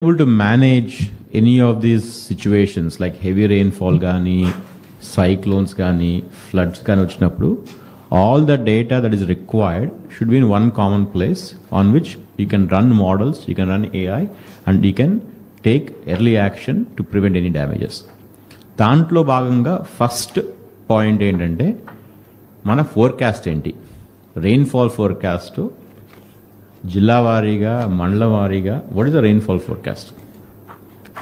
able to manage any of these situations like heavy rainfall gaani, cyclones gaani, floods gaani vachinappudu, all the data that is required should be in one common place on which you can run models, you can run AI, and you can take early action to prevent any damages. దాంట్లో భాగంగా first point ఏంటంటే మన forecast ఏంటి, rainfall forecast జిల్లా వారీగా, మండల వారీగా, what is the rainfall forecast,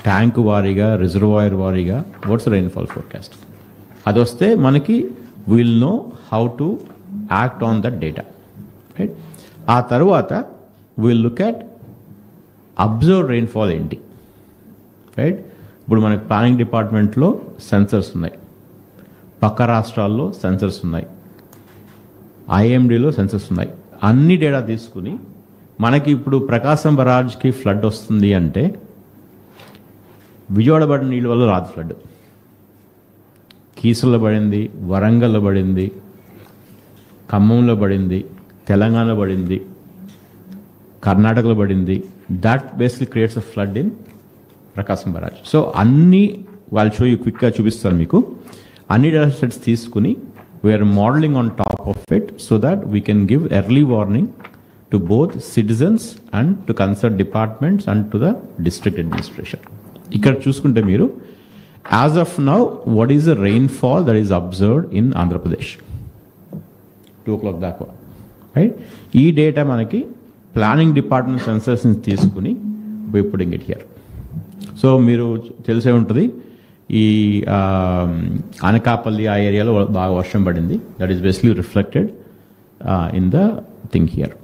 tank వారీగా, రిజర్వాయర్ వారీగా, వాట్స్ ద రెయిన్ఫాల్ ఫోర్కాస్ట్. అది వస్తే మనకి will know how to act on that data, right. ఆ తర్వాత will look at observe rainfall ఏంటి, రైట్. ఇప్పుడు మనకి ప్లానింగ్ డిపార్ట్మెంట్లో సెన్సర్స్ ఉన్నాయి, పక్క రాష్ట్రాల్లో సెన్సర్స్ ఉన్నాయి, ఐఎండీలో సెన్సర్స్ ఉన్నాయి. అన్ని డేటా తీసుకుని మనకి ఇప్పుడు ప్రకాశం బరాజ్కి ఫ్లడ్ వస్తుంది అంటే విజయవాడ పడిన నీళ్ళ వల్ల రాదు ఫ్లడ్, కీసుల్లో పడింది, వరంగల్లో పడింది, ఖమ్మంలో పడింది, తెలంగాణలో పడింది, కర్ణాటకలో పడింది. That basically creates a flood in Prakasam barrage. So అన్ని వాళ్ళు షో యూ క్విక్గా చూపిస్తారు మీకు. అన్ని డేటా సెట్స్ తీసుకుని we are modelling on top of it so that we can give early warning to both citizens and to concern departments and to the district administration. ఇక్కడ చూసుకుంటే మీరు as of now what is the rainfall that is observed in Andhra Pradesh 2 o'clock దాకా, right. ఈ data మనకి planning department sensors తీసుకుని we putting it here. So మీరు తెలిసే ఉంటుంది, ఈ అనకాపల్లి ఆ ఏరియాలో బాగా వర్షం పడింది. That is basically reflected in the thing here.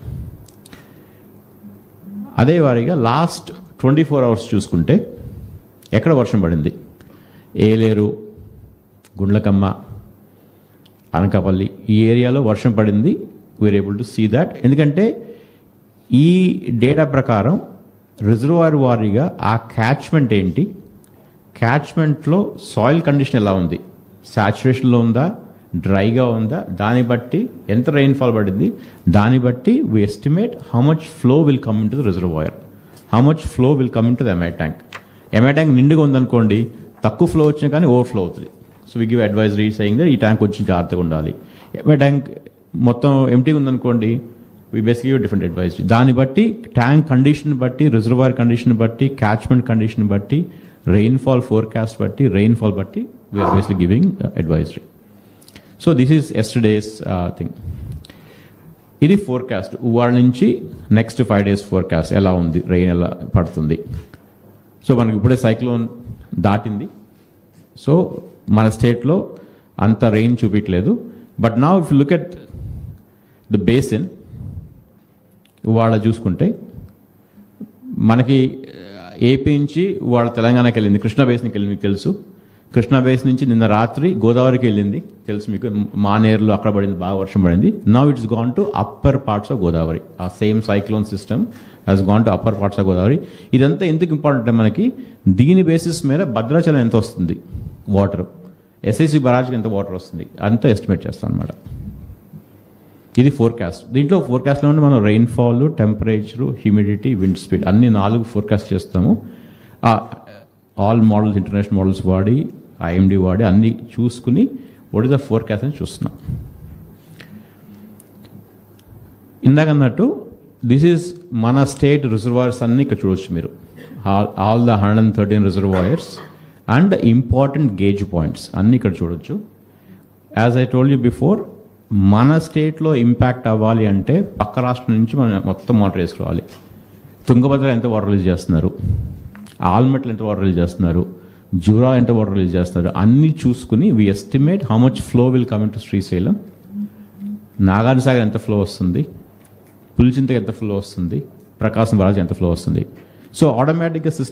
అదే వారిగా లాస్ట్ 24 hours చూసుకుంటే ఎక్కడ వర్షం పడింది, ఏలేరు, గుండ్లకమ్మ, అనకాపల్లి ఈ ఏరియాలో వర్షం పడింది. We're able to see that. ఎందుకంటే ఈ డేటా ప్రకారం రిజర్వాయర్ వారీగా ఆ క్యాచ్మెంట్ ఏంటి, క్యాచ్మెంట్లో సాయిల్ కండిషన్ ఎలా ఉంది, సాచురేషన్లో ఉందా, డ్రైగా ఉందా, దాన్ని బట్టి ఎంత రెయిన్ఫాల్ పడింది, దాన్ని బట్టి we estimate how much flow will come in to the reservoir, how much flow will come in to the MI tank. MI tank నిండుగా ఉందనుకోండి, తక్కువ ఫ్లో వచ్చినా కానీ ఓవర్ఫ్లో అవుతుంది. So we give advisory saying that ఈ tank వచ్చి జాగ్రత్తగా ఉండాలి. ఎంఐ ట్యాంక్ మొత్తం ఎంటీగా ఉందనుకోండి, వీ బేసిక్లీ డిఫరెంట్ అడ్వైజరీ. దాన్ని బట్టి ట్యాంక్ కండిషన్ బట్టి, రిజర్వాయర్ కండిషన్ బట్టి, క్యాచ్మెంట్ కండిషన్ బట్టి, రెయిన్ఫాల్ ఫోర్కాస్ట్ బట్టి, రెయిన్ఫాల్ బట్టి we're basically giving advisory. So this is yesterday's thing. ఇది ఫోర్కాస్ట్ వాళ్ళ నుంచి నెక్స్ట్ 5 days ఫోర్కాస్ట్ ఎలా ఉంది, రెయిన్ ఎలా పడుతుంది. సో మనకి ఇప్పుడే సైక్లోన్ దాటింది, సో మన స్టేట్లో అంత రెయిన్ చూపించలేదు. But now if you look at the basin వాళ్ళ చూసుకుంటే మనకి ఏపీ నుంచి వాళ్ళ తెలంగాణకి వెళ్ళింది, కృష్ణా బేసిన్కి వెళ్ళింది మీకు తెలుసు. కృష్ణా బేసిన్ నుంచి నిన్న రాత్రి గోదావరికి వెళ్ళింది తెలుసు మీకు, మానేరులో అక్కడ పడింది, బాగా వర్షం పడింది. Now it's gone to upper parts of Godavari. ఆ same cyclone system has gone to upper parts of Godavari. ఇదంతా ఎందుకు ఇంపార్టెంట్ అంటే మనకి దీని బేసిస్ మీద భద్రాచలం ఎంత వస్తుంది వాటర్, ఎస్ఐసి బరాజ్కి ఎంత వాటర్ వస్తుంది అంతా ఎస్టిమేట్ చేస్తాం అనమాట. ఇది ఫోర్కాస్ట్. దీంట్లో ఫోర్కాస్ట్లో ఉంటే మనం rainfall, temperature, humidity, wind speed అన్ని 4 ఫోర్కాస్ట్ చేస్తాము. ఆల్ మోడల్స్, ఇంటర్నేషనల్ మోడల్స్ వాడి, ఐఎండి వాడి అన్ని చూసుకుని వాట్ ఇస్ ద ఫోర్కాస్ట్ అని చూస్తున్నాం. ఇందాక అన్నట్టు దిస్ ఈజ్ మన స్టేట్ రిజర్వాయర్స్ అన్ని ఇక్కడ చూడవచ్చు మీరు. All the 113 reservoirs and important gauge points అన్ని ఇక్కడ చూడొచ్చు. As I told you before, మన స్టేట్లో ఇంపాక్ట్ అవ్వాలి అంటే పక్క రాష్ట్రం నుంచి మనం మొత్తం వాటర్ వేసుకోవాలి. తుంగభద్ర ఎంత వాటర్ రిలీజ్ చేస్తున్నారు, ఆల్మట్లు ఎంత వాటర్ రిలీజ్ చేస్తున్నారు, జూరా ఎంత వాటర్ రిలీజ్ చేస్తున్నారు, అన్నీ చూసుకుని we estimate how much flow will come in to Srisailam, Nagarjunasagar ఎంత ఫ్లో వస్తుంది, పులిచింతకి ఎంత ఫ్లో వస్తుంది, ప్రకాశం బరాజ్ ఎంత ఫ్లో వస్తుంది. సో ఆటోమేటిక్గా సిస్టమ్